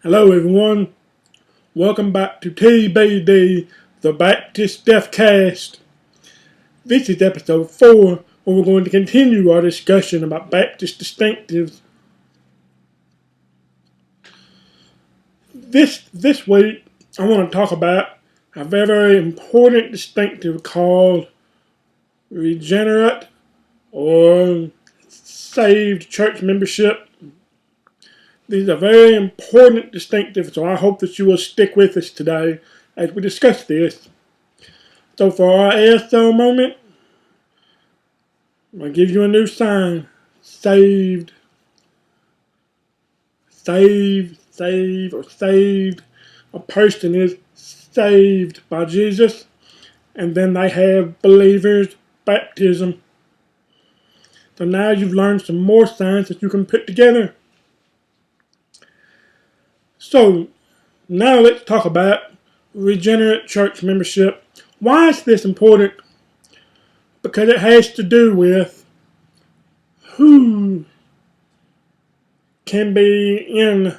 Hello everyone, welcome back to TBD, the Baptist Deathcast. This is episode 4, where we're going to continue our discussion about Baptist distinctives. This week, I want to talk about a very important distinctive called regenerate or saved church membership. These are very important distinctives, so I hope that you will stick with us today as we discuss this. So for our ASL moment, I'm going to give you a new sign. Saved. Saved. A person is saved by Jesus, and then they have believers' baptism. So now you've learned some more signs that you can put together. So, now let's talk about regenerate church membership. Why is this important? Because it has to do with who can be in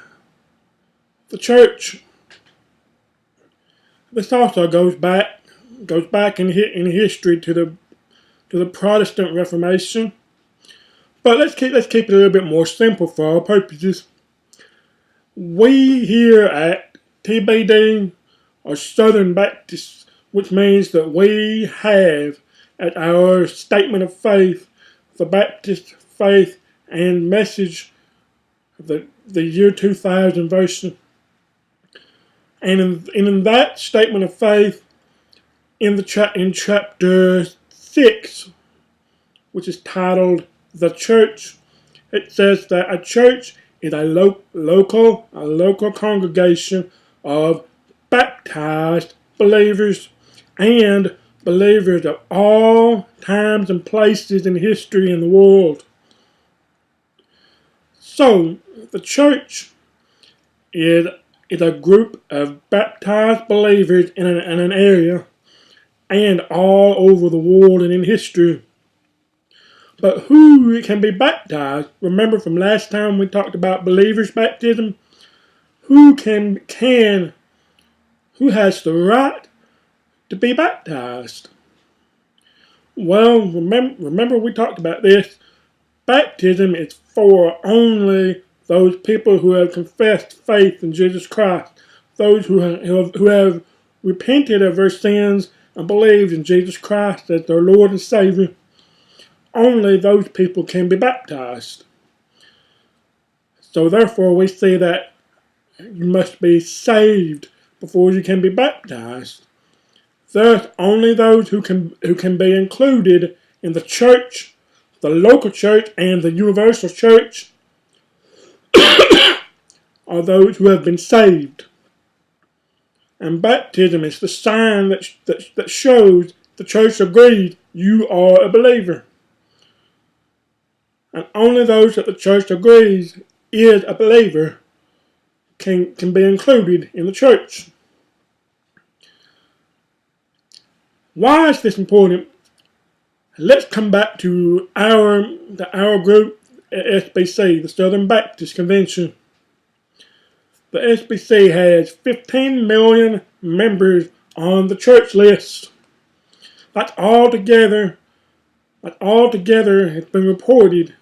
the church. This also goes back in history to the Protestant Reformation. But let's keep it a little bit more simple for our purposes. We here at TBD are Southern Baptists, which means that we have at our statement of faith the Baptist faith and message of the year 2000 version. And in that statement of faith, in chapter 6, which is titled The Church, it says that a church is a local congregation of baptized believers and believers of all times and places in history in the world. So, the church is a group of baptized believers in an area and all over the world and in history. But who can be baptized? Remember from last time we talked about believers' baptism? Who has the right to be baptized? Well, remember we talked about this. Baptism is for only those people who have confessed faith in Jesus Christ. Those who have repented of their sins and believed in Jesus Christ as their Lord and Savior. Only those people can be baptized. So therefore we see that you must be saved before you can be baptized. Thus, only those who can be included in the church, the local church, and the universal church are those who have been saved. And baptism is the sign that shows the church agrees you are a believer. And only those that the church agrees is a believer can be included in the church. Why is this important? Let's come back to our group at SBC, the Southern Baptist Convention. The SBC has 15 million members on the church list. That's altogether has been reported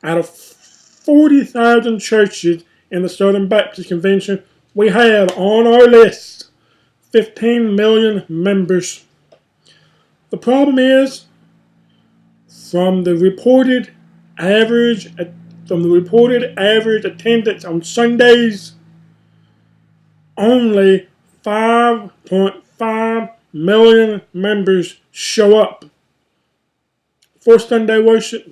out of 40,000 churches in the Southern Baptist Convention. We have on our list 15 million members. The problem is, from the reported average attendance on Sundays, only 5.5 million members show up for Sunday worship.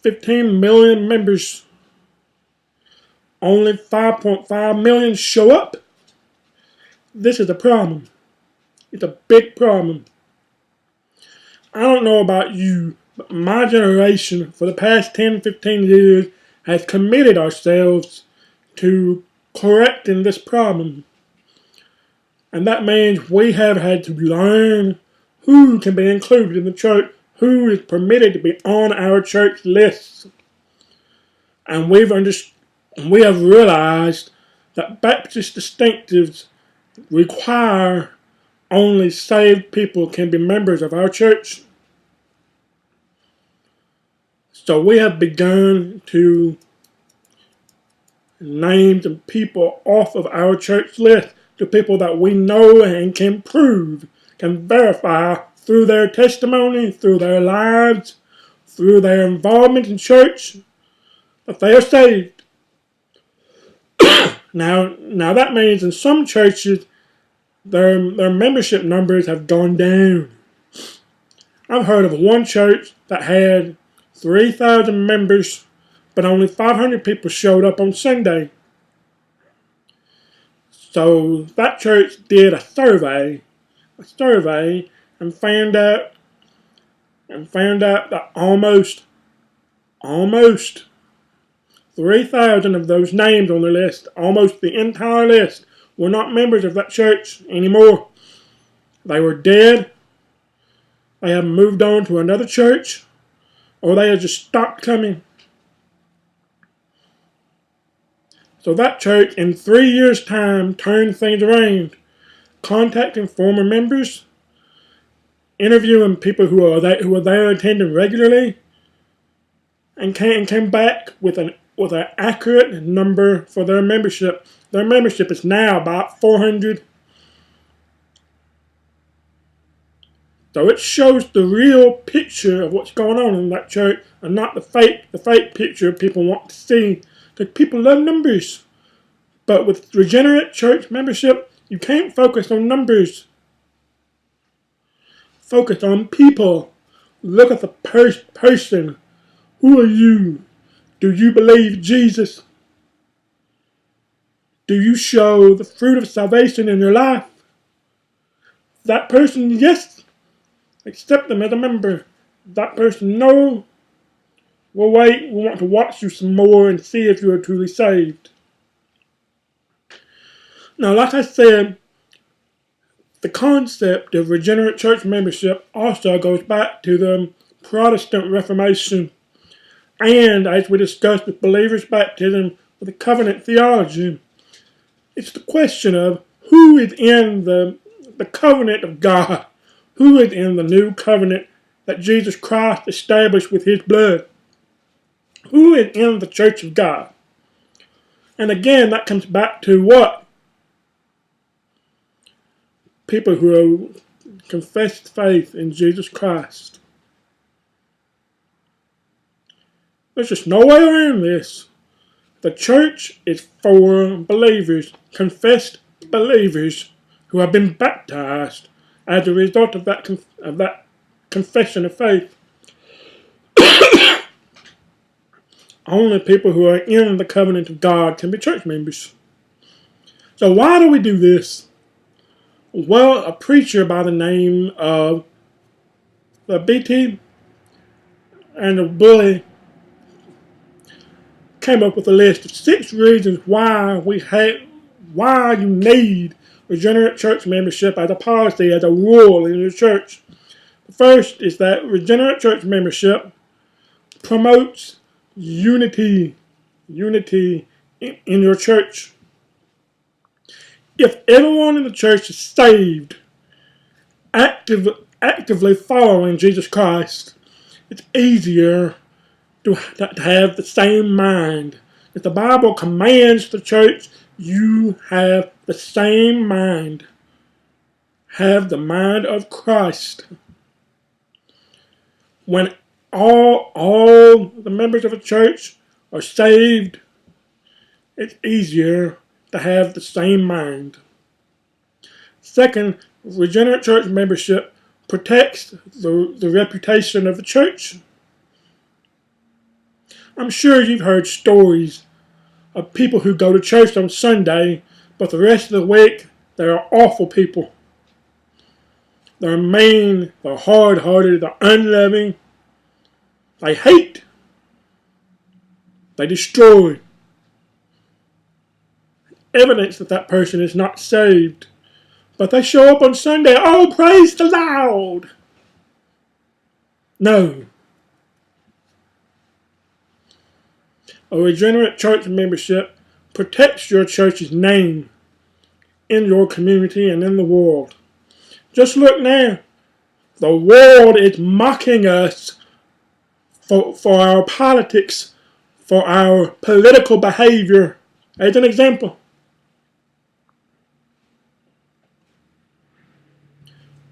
15 million members. Only 5.5 million show up. This is a problem. It's a big problem. I don't know about you, but my generation for the past 10-15 years has committed ourselves to correcting this problem. And that means we have had to learn who can be included in the church, who is permitted to be on our church lists. And we've We have realized that Baptist distinctives require only saved people can be members of our church. So we have begun to name the people off of our church list, the people that we know and can prove, can verify through their testimony, through their lives, through their involvement in church, that they are saved. Now that means in some churches their membership numbers have gone down. I've heard of one church that had 3,000 members, but only 500 people showed up on Sunday. So that church did a survey, and found out that almost 3,000 of those names on the list, almost the entire list, were not members of that church anymore. They were dead. They have moved on to another church, or they have just stopped coming. So that church, in 3 years' time, turned things around, contacting former members, interviewing people who were there attending regularly, and came back with an accurate number for their membership. Their membership is now about 400. So it shows the real picture of what's going on in that church, and not the fake picture people want to see. Because people love numbers. But with regenerate church membership, you can't focus on numbers. Focus on people. Look at the person. Who are you? Do you believe Jesus? Do you show the fruit of salvation in your life? That person, yes, accept them as a member. That person, no, we'll wait. We want to watch you some more and see if you are truly saved. Now, like I said, the concept of regenerate church membership also goes back to the Protestant Reformation, and as we discussed with believers' baptism with the covenant theology, it's the question of who is in the covenant of God, who is in the new covenant that Jesus Christ established with his blood, who is in the church of God. And again, that comes back to what? People who have confessed faith in Jesus Christ. There's just no way around this. The church is for believers, confessed believers who have been baptized as a result of that confession of faith. Only people who are in the covenant of God can be church members. So why do we do this? Well, a preacher by the name of the BT and the Bully came up with a list of 6 reasons why you need regenerate church membership as a policy, as a rule in your church. The first is that regenerate church membership promotes unity in your church. If everyone in the church is saved, actively following Jesus Christ, it's easier to have the same mind. If the Bible commands the church, you have the same mind. Have the mind of Christ. When all the members of a church are saved, it's easier to have the same mind. Second, regenerate church membership protects the reputation of the church. I'm sure you've heard stories of people who go to church on Sunday, but the rest of the week they are awful people. They're mean, they're hard-hearted, they're unloving, they hate, they destroy. Evidence that that person is not saved. But they show up on Sunday, oh, praise the Lord. No. A regenerate church membership protects your church's name in your community and in the world. Just look now. The world is mocking us for our politics, for our political behavior. As an example.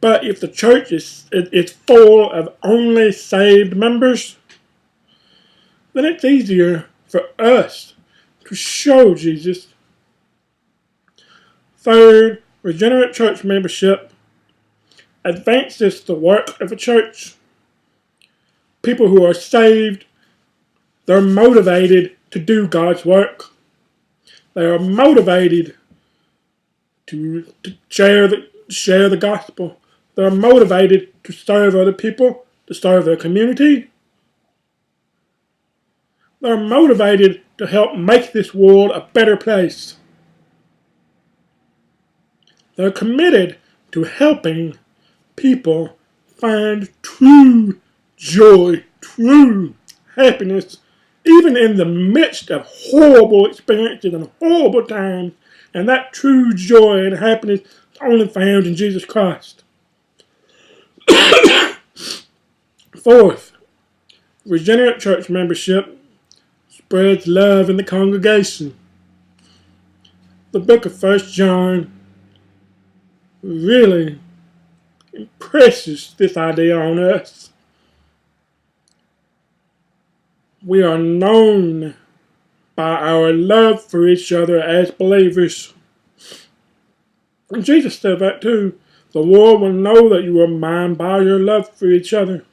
But if the church is full of only saved members, then it's easier for us to show Jesus. Third, regenerate church membership advances the work of a church. People who are saved, they're motivated to do God's work. They are motivated to share the gospel. They're motivated to serve other people, to serve their community. They're motivated to help make this world a better place. They're committed to helping people find true joy, true happiness, even in the midst of horrible experiences and horrible times. And that true joy and happiness is only found in Jesus Christ. Fourth, regenerate church membership spreads love in the congregation. The book of 1 John really impresses this idea on us. We are known by our love for each other as believers. And Jesus said that too. The world will know that you are mine by your love for each other.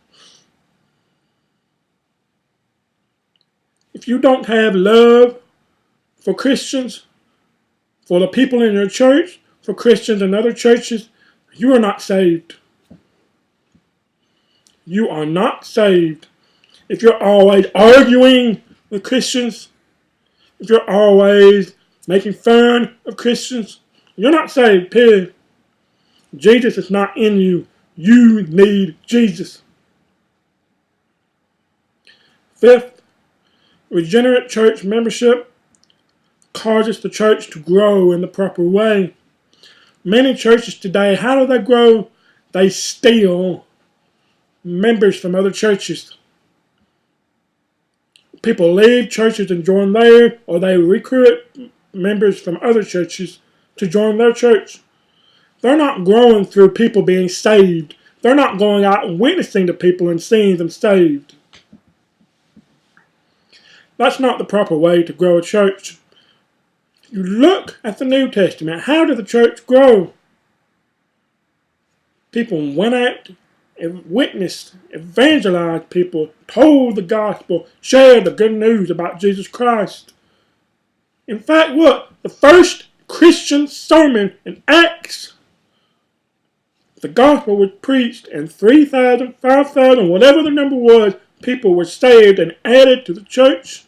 If you don't have love for Christians, for the people in your church, for Christians in other churches, you are not saved. You are not saved. If you're always arguing with Christians, if you're always making fun of Christians, you're not saved, period. Jesus is not in you. You need Jesus. Fifth, regenerate church membership causes the church to grow in the proper way. Many churches today, how do they grow? They steal members from other churches. People leave churches and join there, or they recruit members from other churches to join their church. They're not growing through people being saved. They're not going out and witnessing to people and seeing them saved. That's not the proper way to grow a church. You look at the New Testament. How did the church grow? People went out and witnessed, evangelized people, told the gospel, shared the good news about Jesus Christ. In fact, what? The first Christian sermon in Acts, the gospel was preached and 3,000, 5,000, whatever the number was, people were saved and added to the church.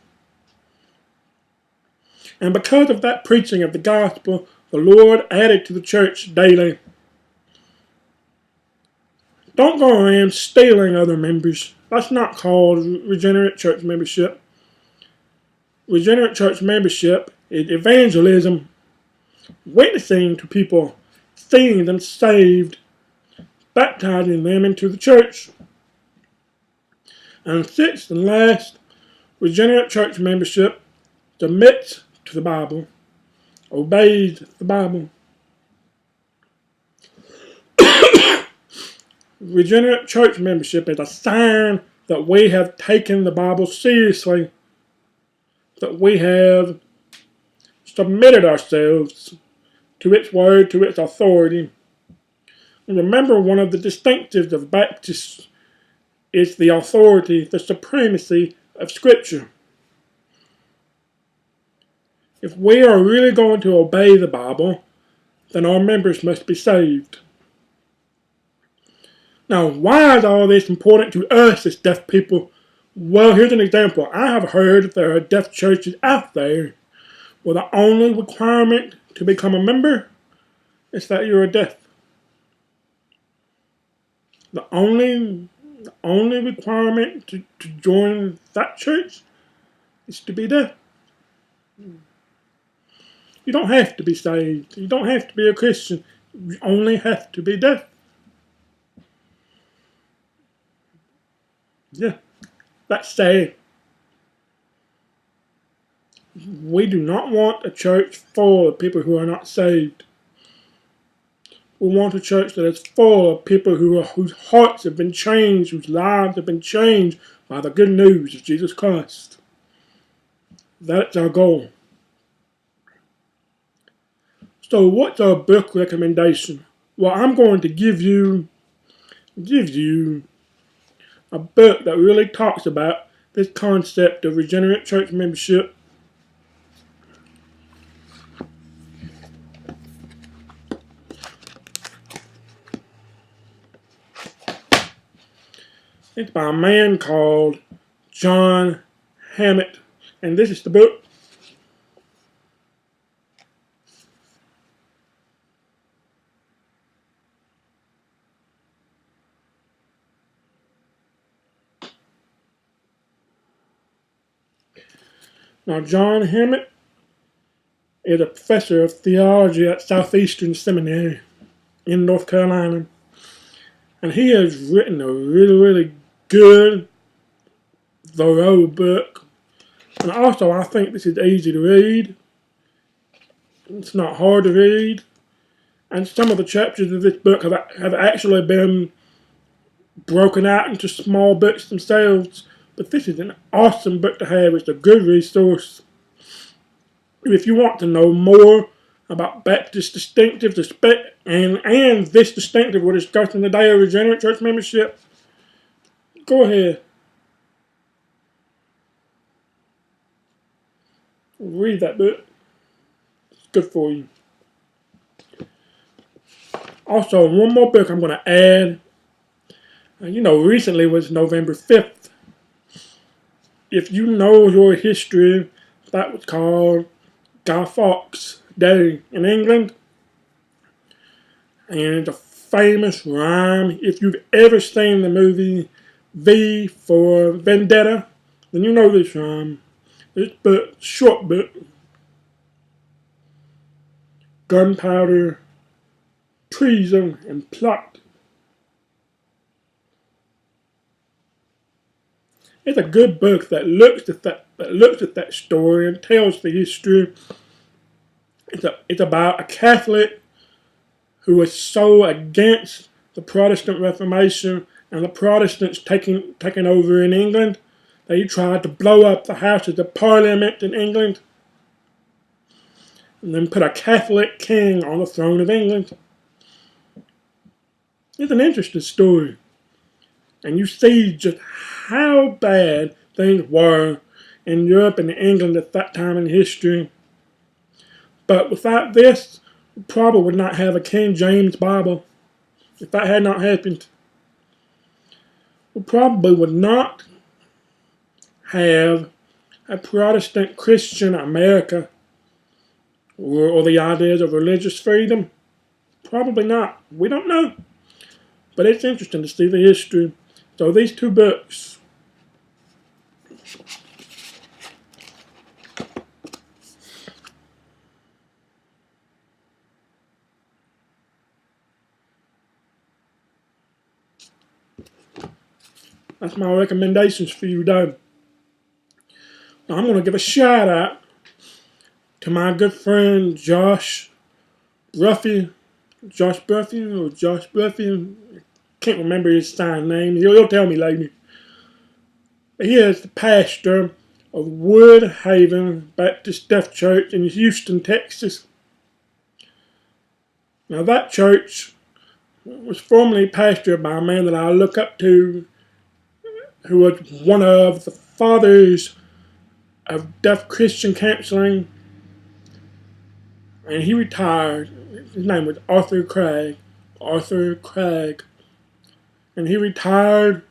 And because of that preaching of the gospel, the Lord added to the church daily. Don't go around stealing other members. That's not called regenerate church membership. Regenerate church membership is evangelism, witnessing to people, seeing them saved, baptizing them into the church. And sixth and last, regenerate church membership submits to the Bible, obeys the Bible. Regenerate church membership is a sign that we have taken the Bible seriously, that we have submitted ourselves to its word, to its authority. And remember, one of the distinctives of Baptists is the authority, the supremacy of Scripture. If we are really going to obey the Bible, then our members must be saved. Now, why is all this important to us as deaf people? Well, here's an example. I have heard that there are deaf churches out there where the only requirement to become a member is that you're deaf. The only requirement to join that church is to be deaf. You don't have to be saved. You don't have to be a Christian. You only have to be deaf. Yeah, that's sad. We do not want a church full of people who are not saved. We want a church that is full of people whose hearts have been changed, whose lives have been changed by the good news of Jesus Christ. That's our goal. So what's our book recommendation? Well, I'm going to give you a book that really talks about this concept of regenerate church membership. It's by a man called John Hammett, and this is the book. Now, John Hammett is a professor of theology at Southeastern Seminary in North Carolina, and he has written a really good, thorough book. And also, I think this is easy to read. It's not hard to read. And some of the chapters of this book have actually been broken out into small books themselves. But this is an awesome book to have. It's a good resource. If you want to know more about Baptist distinctives and this distinctive we're discussing today of regenerate church membership, go ahead. Read that book. It's good for you. Also, one more book I'm going to add. Recently was November 5th. If you know your history, that was called Guy Fawkes Day in England. And it's a famous rhyme. If you've ever seen the movie V for Vendetta, then you know this rhyme. This book, short book. Gunpowder, treason, and plot. It's a good book that looks at that story and tells the history. It's about a Catholic who was so against the Protestant Reformation and the Protestants taking over in England that he tried to blow up the Houses of Parliament in England and then put a Catholic king on the throne of England. It's an interesting story. And you see just how bad things were in Europe and England at that time in history. But without this, we probably would not have a King James Bible. If that had not happened, we probably would not have a Protestant Christian America or the ideas of religious freedom. Probably not. We don't know. But it's interesting to see the history. So these two books. That's my recommendations for you today. Now I'm going to give a shout out to my good friend Josh Bruffy. Josh Bruffy. Can't remember his sign name. He'll tell me later. He is the pastor of Woodhaven Baptist Deaf Church in Houston, Texas. Now that church was formerly pastored by a man that I look up to, who was one of the fathers of deaf Christian counseling, and he retired. His name was Arthur Craig. And he retired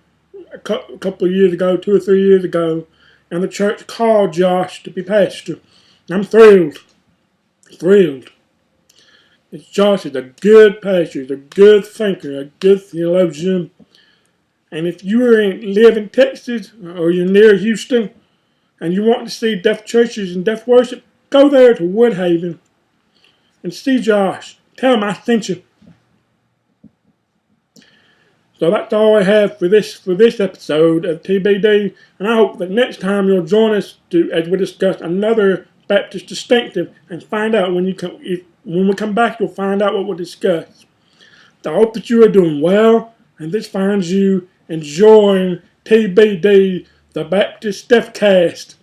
a couple of years ago, 2 or 3 years ago, and the church called Josh to be pastor. I'm thrilled. Josh is a good pastor, he's a good thinker, a good theologian. And if you live in Texas or you're near Houston, and you want to see deaf churches and deaf worship, go there to Woodhaven and see Josh. Tell him I sent you. So that's all I have for this episode of TBD, and I hope that next time you'll join us as we discuss another Baptist distinctive and find out when we come back, you'll find out what we'll discuss. So I hope that you are doing well, and this finds you enjoying TBD, the Baptist Deafcast.